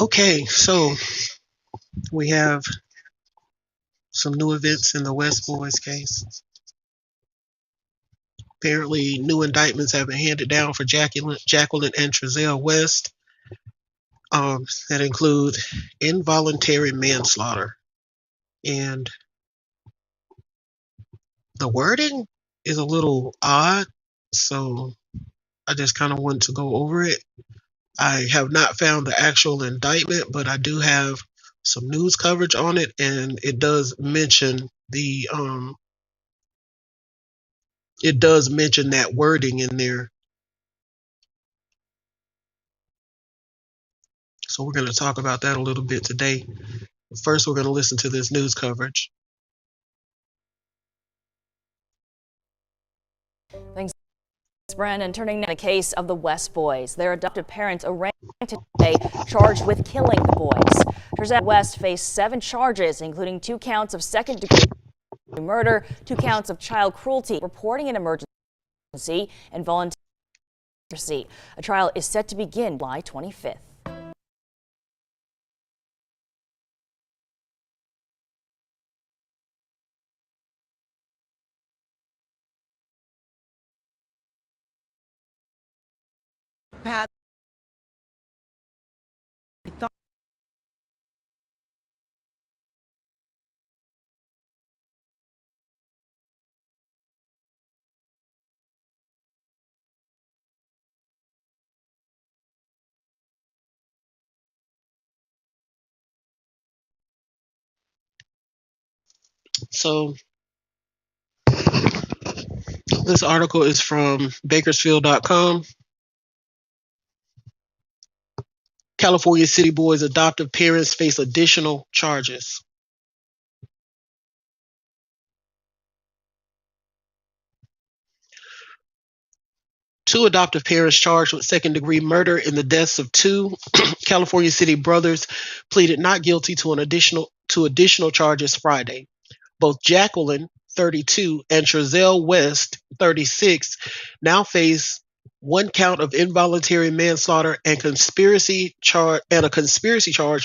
Okay, so we have some new events in the West Boys case. Apparently, new indictments have been handed down for Jacqueline and Trezell West that include involuntary manslaughter. And the wording is a little odd, so I just kind of want to go over it. I have not found the actual indictment, but I do have some news coverage on it, and it does mention that wording in there. So we're going to talk about that a little bit today. But first, we're going to listen to this news coverage. Thanks, Brandon. Turning now to the case of the West Boys. Their adoptive parents arraigned today, charged with killing the boys. Trezell West faced 7 charges, including 2 counts of second-degree murder, 2 counts of child cruelty, reporting an emergency, and voluntary. A trial is set to begin July 25th. Pat, So this article is from Bakersfield.com. California City Boys' adoptive parents face additional charges. Two adoptive parents charged with second-degree murder in the deaths of 2 California City brothers pleaded not guilty to additional charges Friday. Both Jacqueline, 32, and Trezell West, 36, now face 1 count of involuntary manslaughter and a conspiracy charge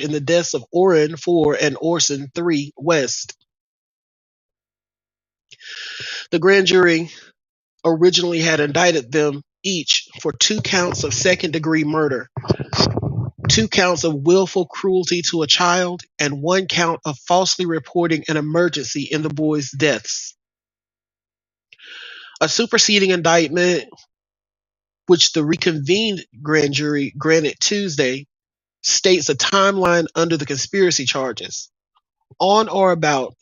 in the deaths of Orrin, 4, and Orson, 3, West. The grand jury originally had indicted them each for 2 counts of second-degree murder, 2 counts of willful cruelty to a child, and 1 count of falsely reporting an emergency in the boys' deaths. A superseding indictment, which the reconvened grand jury granted Tuesday, states a timeline under the conspiracy charges. On or about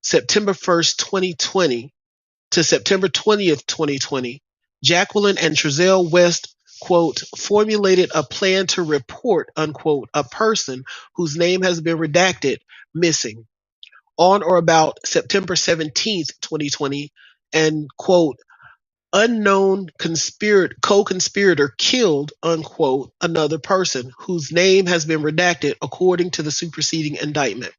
September 1st, 2020 to September 20th, 2020, Jacqueline and Trezell West, quote, formulated a plan to report, unquote, a person whose name has been redacted missing. On or about September 17th, 2020, and, quote, unknown co-conspirator killed, unquote, another person whose name has been redacted according to the superseding indictment.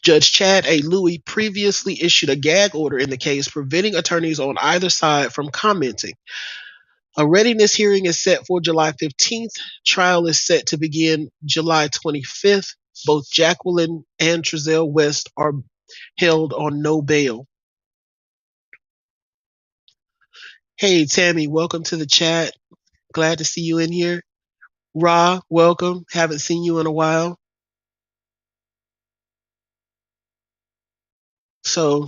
Judge Chad A. Louis previously issued a gag order in the case, preventing attorneys on either side from commenting. A readiness hearing is set for July 15th. Trial is set to begin July 25th. Both Jacqueline and Trezell West are held on no bail. Hey, Tammy, welcome to the chat. Glad to see you in here. Ra, welcome. Haven't seen you in a while. So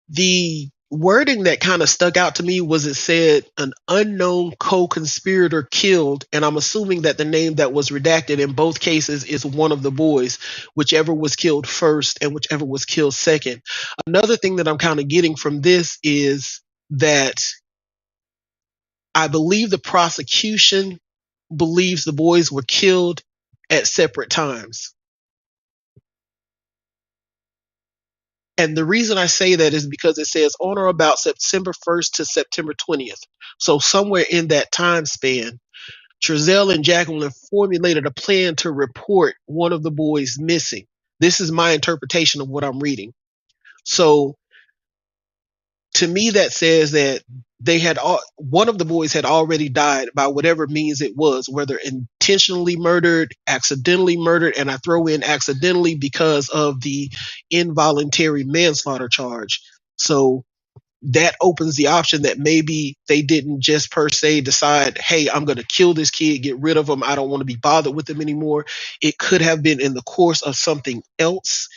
the wording that kind of stuck out to me was it said an unknown co-conspirator killed, and I'm assuming that the name that was redacted in both cases is one of the boys, whichever was killed first and whichever was killed second. Another thing that I'm kind of getting from this is that I believe the prosecution believes the boys were killed at separate times. And the reason I say that is because it says on or about September 1st to September 20th. So somewhere in that time span, Trezell and Jacqueline formulated a plan to report one of the boys missing. This is my interpretation of what I'm reading. So to me, that says that one of the boys had already died by whatever means it was, whether intentionally murdered, accidentally murdered, and I throw in accidentally because of the involuntary manslaughter charge. So that opens the option that maybe they didn't just per se decide, hey, I'm going to kill this kid, get rid of him, I don't want to be bothered with him anymore. It could have been in the course of something else,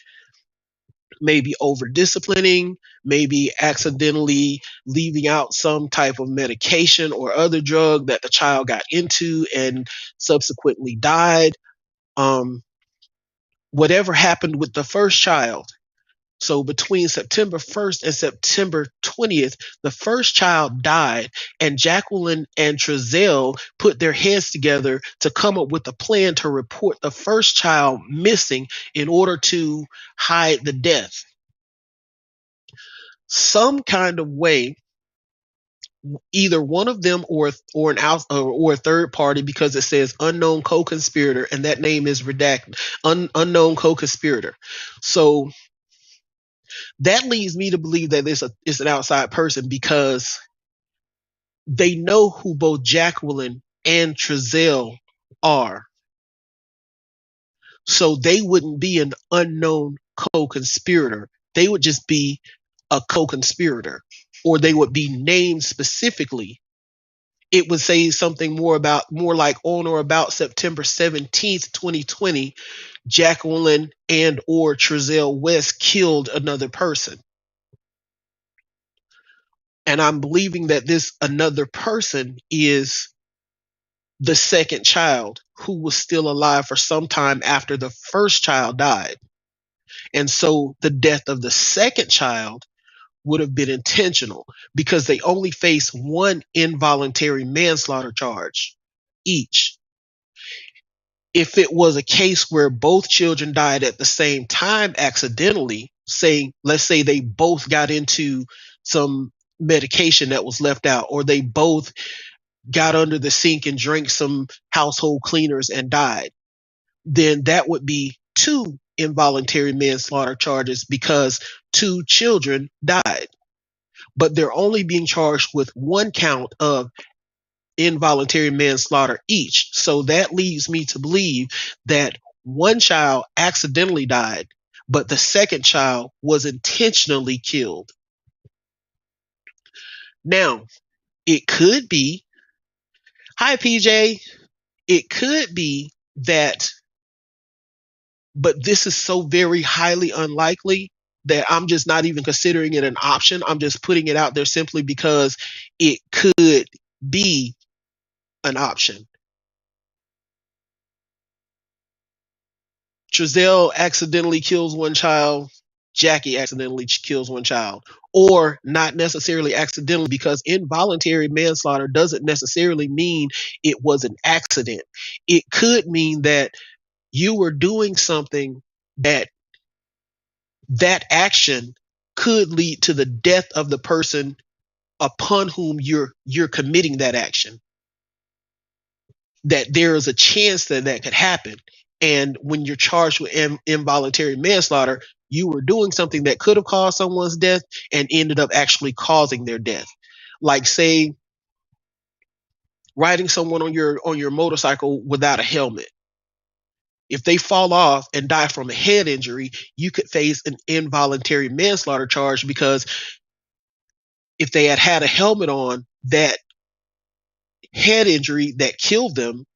maybe over disciplining, maybe accidentally leaving out some type of medication or other drug that the child got into and subsequently died. Um, Whatever happened with the first child. So between September 1st and September 20th, the first child died, and Jacqueline and Trezell put their heads together to come up with a plan to report the first child missing in order to hide the death. Some kind of way, either one of them or an out or a third party, because it says unknown co-conspirator, and that name is redacted, unknown co-conspirator. So that leads me to believe that it's an outside person, because they know who both Jacqueline and Trezell are. So they wouldn't be an unknown co-conspirator. They would just be a co-conspirator, or they would be named specifically. It would say something more like on or about September 17th, 2020, Jacqueline and or Trezell West killed another person. And I'm believing that this another person is the second child, who was still alive for some time after the first child died. And so the death of the second child would have been intentional, because they only face one involuntary manslaughter charge each. If it was a case where both children died at the same time accidentally, let's say they both got into some medication that was left out, or they both got under the sink and drank some household cleaners and died, then that would be two involuntary manslaughter charges, because two children died. But they're only being charged with one count of involuntary manslaughter each. So that leads me to believe that one child accidentally died, but the second child was intentionally killed. Now, it could be, hi PJ, it could be that, but this is so very highly unlikely that I'm just not even considering it an option. I'm just putting it out there simply because it could be an option. Trezell accidentally kills one child, Jackie accidentally kills one child, or not necessarily accidentally, because involuntary manslaughter doesn't necessarily mean it was an accident. It could mean that you were doing something that action could lead to the death of the person upon whom you're committing that action. That there is a chance that that could happen. And when you're charged with involuntary manslaughter, you were doing something that could have caused someone's death and ended up actually causing their death. Like, say, riding someone on your motorcycle without a helmet. If they fall off and die from a head injury, you could face an involuntary manslaughter charge, because if they had had a helmet on, that head injury that killed them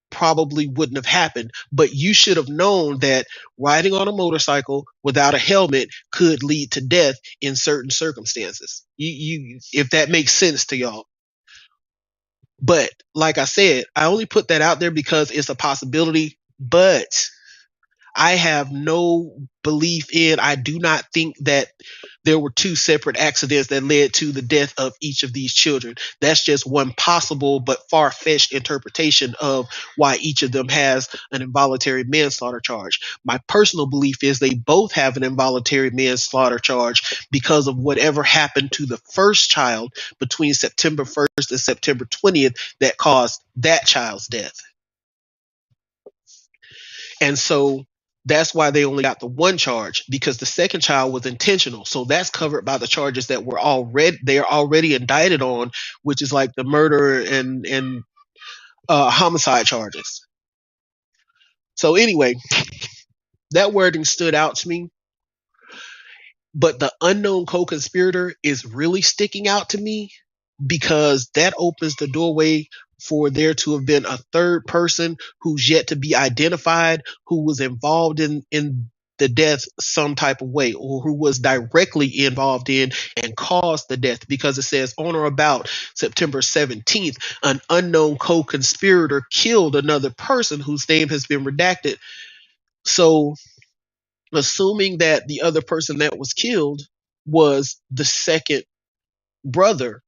probably wouldn't have happened. But you should have known that riding on a motorcycle without a helmet could lead to death in certain circumstances. If that makes sense to y'all. But like I said, I only put that out there because it's a possibility, but I have no belief in, I do not think that there were two separate accidents that led to the death of each of these children. That's just one possible but far-fetched interpretation of why each of them has an involuntary manslaughter charge. My personal belief is they both have an involuntary manslaughter charge because of whatever happened to the first child between September 1st and September 20th that caused that child's death. And so That's why they only got the one charge, because the second child was intentional. So that's covered by the charges that were already they're already indicted on, which is like the murder and homicide charges. So anyway, that wording stood out to me, but the unknown co-conspirator is really sticking out to me because that opens the doorway for there to have been a third person who's yet to be identified, who was involved in the death some type of way, or who was directly involved in and caused the death, because it says on or about September 17th an unknown co-conspirator killed another person whose name has been redacted. So assuming that the other person that was killed was the second brother,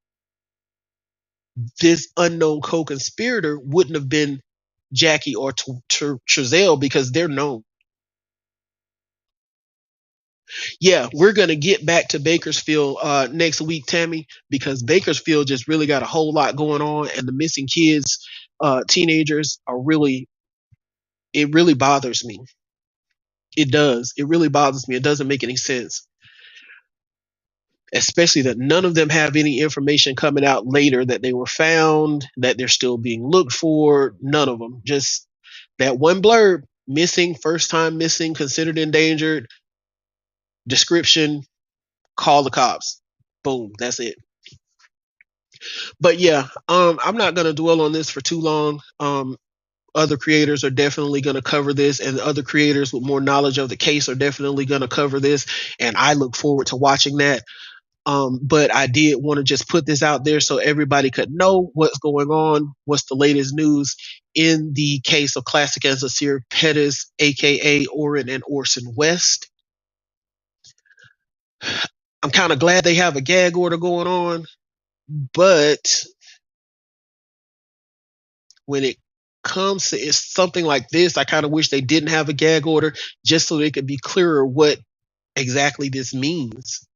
this unknown co-conspirator wouldn't have been Jackie or Trezell, because they're known. Yeah, we're gonna get back to Bakersfield next week, Tammy, because Bakersfield just really got a whole lot going on, and the missing kids, teenagers are really. It really bothers me. It does. It really bothers me. It doesn't make any sense, especially that none of them have any information coming out later that they were found, that they're still being looked for. None of them. Just that one blurb: missing, first time missing, considered endangered, description, call the cops. Boom, that's it. But yeah, I'm not gonna dwell on this for too long. Other creators are definitely going to cover this, and other creators with more knowledge of the case are definitely going to cover this, and I look forward to watching that. But I did want to just put this out there so everybody could know what's going on, what's the latest news in the case of Classic and Cincere Pettus, aka Orrin and Orson West. I'm kind of glad they have a gag order going on, but when it comes to it's something like this, I kind of wish they didn't have a gag order, just so they could be clearer what exactly this means.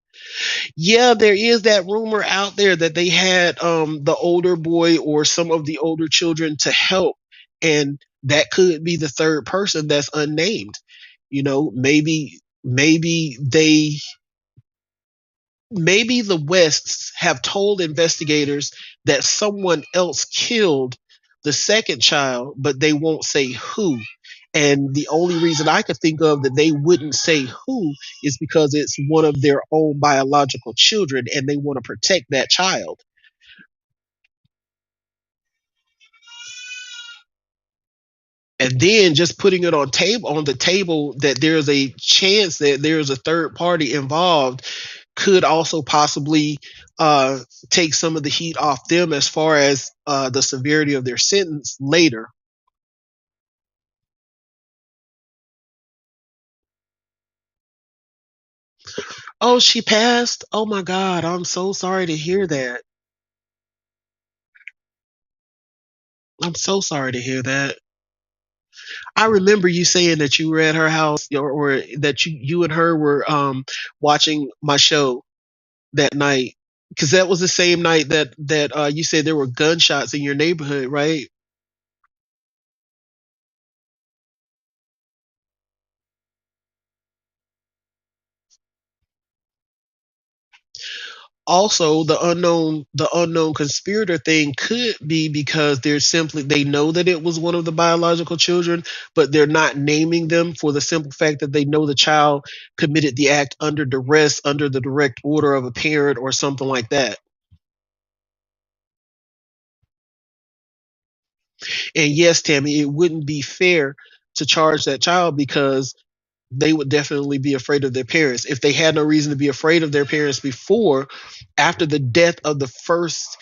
Yeah, there is that rumor out there that they had the older boy or some of the older children to help, and that could be the third person that's unnamed. Maybe the Wests have told investigators that someone else killed the second child, but they won't say who. And the only reason I could think of that they wouldn't say who is because it's one of their own biological children and they want to protect that child. And then just putting it on the table that there's a chance that there's a third party involved could also possibly uh, take some of the heat off them as far as the severity of their sentence later. Oh, she passed. Oh my God, I'm so sorry to hear that. I'm so sorry to hear that. I remember you saying that you were at her house, or that you and her were watching my show that night, because that was the same night that you said there were gunshots in your neighborhood, right? Also, the unknown conspirator thing could be because they know that it was one of the biological children, but they're not naming them for the simple fact that they know the child committed the act under duress, under the direct order of a parent or something like that. And yes, Tammy, it wouldn't be fair to charge that child, because they would definitely be afraid of their parents. If they had no reason to be afraid of their parents before, after the death of the first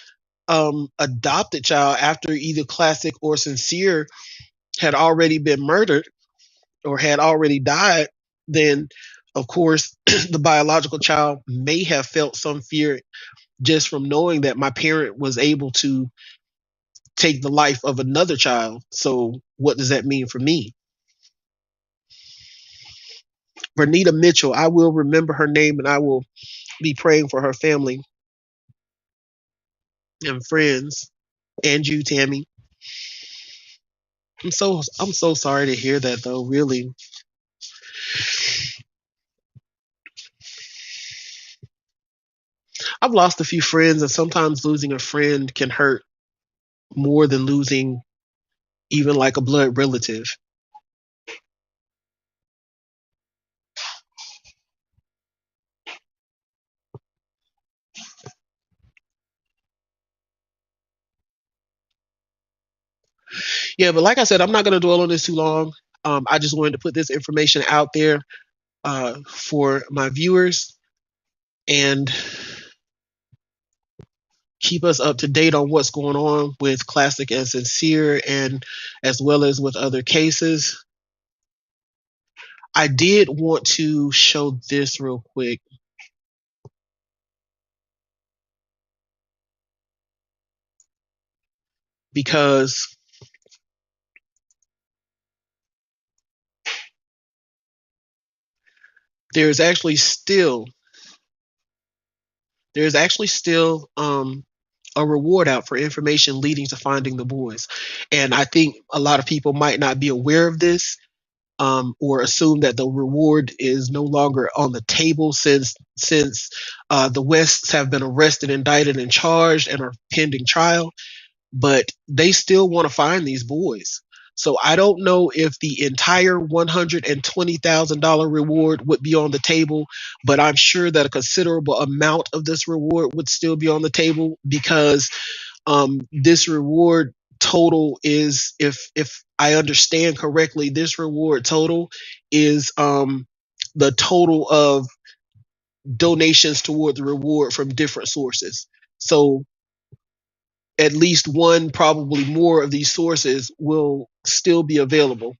adopted child, after either Classic or Cincere had already been murdered or had already died, then of course the biological child may have felt some fear just from knowing that my parent was able to take the life of another child. So what does that mean for me? Vernita Mitchell, I will remember her name, and I will be praying for her family and friends, and you, Tammy. I'm so sorry to hear that, though. Really. I've lost a few friends, and sometimes losing a friend can hurt more than losing even like a blood relative. Yeah, but like I said, I'm not going to dwell on this too long. I just wanted to put this information out there for my viewers and keep us up to date on what's going on with Classic and Cincere, and as well as with other cases. I did want to show this real quick because there's actually still a reward out for information leading to finding the boys. And I think a lot of people might not be aware of this, or assume that the reward is no longer on the table since the Wests have been arrested, indicted, and charged and are pending trial. But they still want to find these boys. So I don't know if the entire $120,000 reward would be on the table, but I'm sure that a considerable amount of this reward would still be on the table, because this reward total is, if I understand correctly, this reward total is the total of donations toward the reward from different sources. So at least one, probably more of these sources will still be available.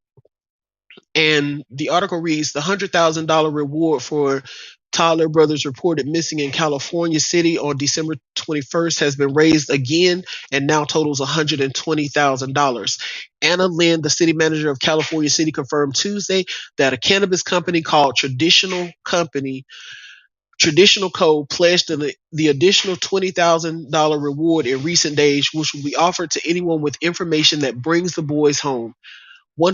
And the article reads, the $100,000 reward for Tyler brothers reported missing in California City on December 21st has been raised again and now totals $120,000. Anna Lynn, the city manager of California City, confirmed Tuesday that a cannabis company called Traditional Co. pledged the additional $20,000 reward in recent days, which will be offered to anyone with information that brings the boys home. The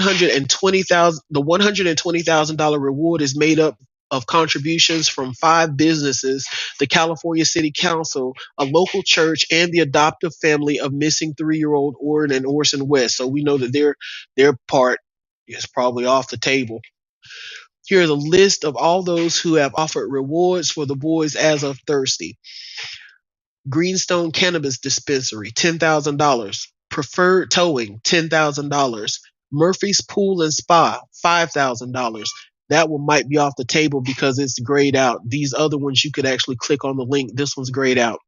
$120,000 reward is made up of contributions from 5 businesses, the California City Council, a local church, and the adoptive family of missing 3-year-old Orrin and Orson West. So we know that their part is probably off the table. Here is a list of all those who have offered rewards for the boys as of Thursday. Greenstone Cannabis Dispensary, $10,000. Preferred Towing, $10,000. Murphy's Pool and Spa, $5,000. That one might be off the table because it's grayed out. These other ones you could actually click on the link. This one's grayed out.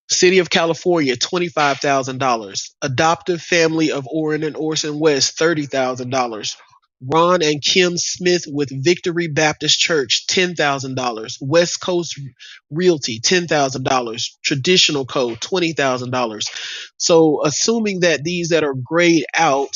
City of California, $25,000. Adoptive family of Orrin and Orson West, $30,000. Ron and Kim Smith with Victory Baptist Church, $10,000. West Coast Realty, $10,000. Traditional Co., $20,000. So assuming that these that are grayed out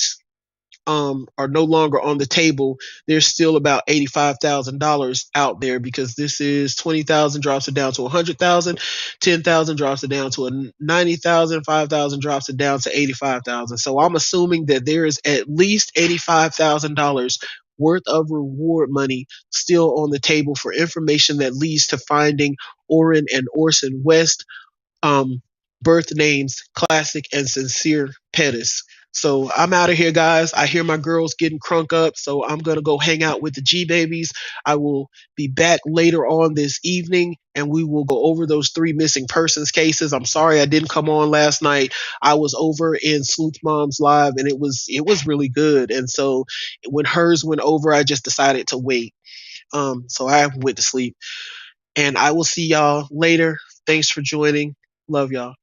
are no longer on the table, there's still about $85,000 out there, because this is 20,000 drops it down to 100,000, 10,000 drops it down to 90,000, 5,000 drops it down to 85,000. So I'm assuming that there is at least $85,000 worth of reward money still on the table for information that leads to finding Orrin and Orson West, birth names Classic and Sincere Pettus. So I'm out of here, guys. I hear my girls getting crunk up, so I'm going to go hang out with the G babies. I will be back later on this evening, and we will go over those 3 missing persons cases. I'm sorry I didn't come on last night. I was over in Sleuth Mom's live, and it was really good. And so when hers went over, I just decided to wait. So I went to sleep, and I will see y'all later. Thanks for joining. Love y'all.